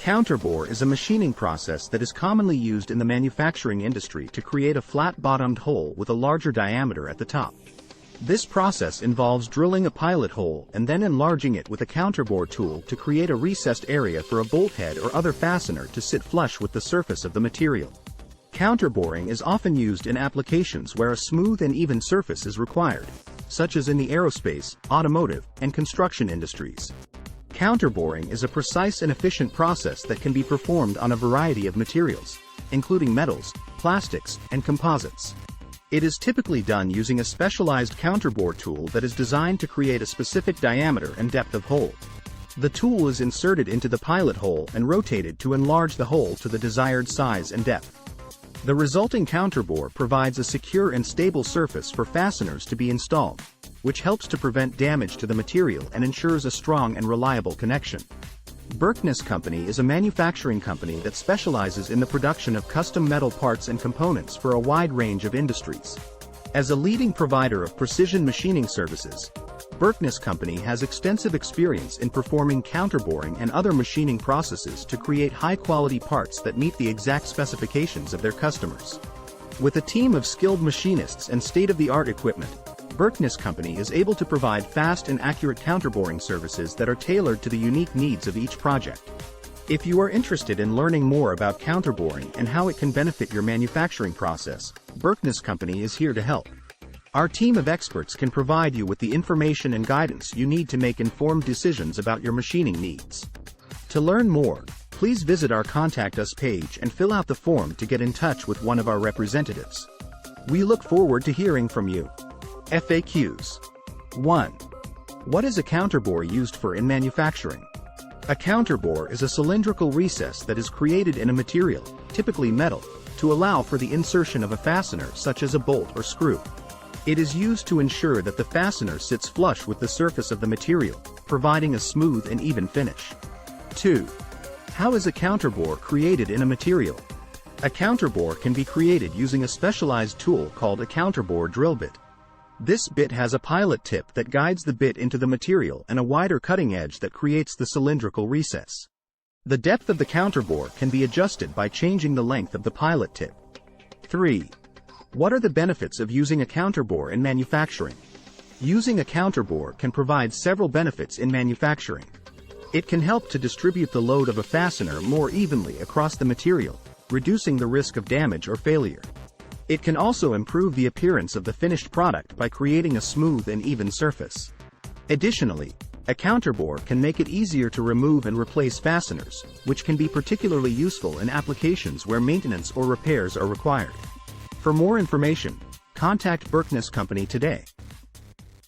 Counterbore is a machining process that is commonly used in the manufacturing industry to create a flat-bottomed hole with a larger diameter at the top. This process involves drilling a pilot hole and then enlarging it with a counterbore tool to create a recessed area for a bolt head or other fastener to sit flush with the surface of the material. Counterboring is often used in applications where a smooth and even surface is required, such as in the aerospace, automotive, and construction industries. Counterboring is a precise and efficient process that can be performed on a variety of materials, including metals, plastics, and composites. It is typically done using a specialized counterbore tool that is designed to create a specific diameter and depth of hole. The tool is inserted into the pilot hole and rotated to enlarge the hole to the desired size and depth. The resulting counterbore provides a secure and stable surface for fasteners to be installed, which helps to prevent damage to the material and ensures a strong and reliable connection. Berkness Company is a manufacturing company that specializes in the production of custom metal parts and components for a wide range of industries. As a leading provider of precision machining services, Berkness Company has extensive experience in performing counterboring and other machining processes to create high-quality parts that meet the exact specifications of their customers. With a team of skilled machinists and state-of-the-art equipment, Berkness Company is able to provide fast and accurate counterboring services that are tailored to the unique needs of each project. If you are interested in learning more about counterboring and how it can benefit your manufacturing process, Berkness Company is here to help. Our team of experts can provide you with the information and guidance you need to make informed decisions about your machining needs. To learn more, please visit our Contact Us page and fill out the form to get in touch with one of our representatives. We look forward to hearing from you. FAQs. 1. What is a counterbore used for in manufacturing? A counterbore is a cylindrical recess that is created in a material, typically metal, to allow for the insertion of a fastener such as a bolt or screw. It is used to ensure that the fastener sits flush with the surface of the material, providing a smooth and even finish. 2. How is a counterbore created in a material? A counterbore can be created using a specialized tool called a counterbore drill bit. This bit has a pilot tip that guides the bit into the material and a wider cutting edge that creates the cylindrical recess. The depth of the counterbore can be adjusted by changing the length of the pilot tip. 3. What are the benefits of using a counterbore in manufacturing? Using a counterbore can provide several benefits in manufacturing. It can help to distribute the load of a fastener more evenly across the material, reducing the risk of damage or failure. It can also improve the appearance of the finished product by creating a smooth and even surface. Additionally, a counterbore can make it easier to remove and replace fasteners, which can be particularly useful in applications where maintenance or repairs are required. For more information, contact Berkness Company today.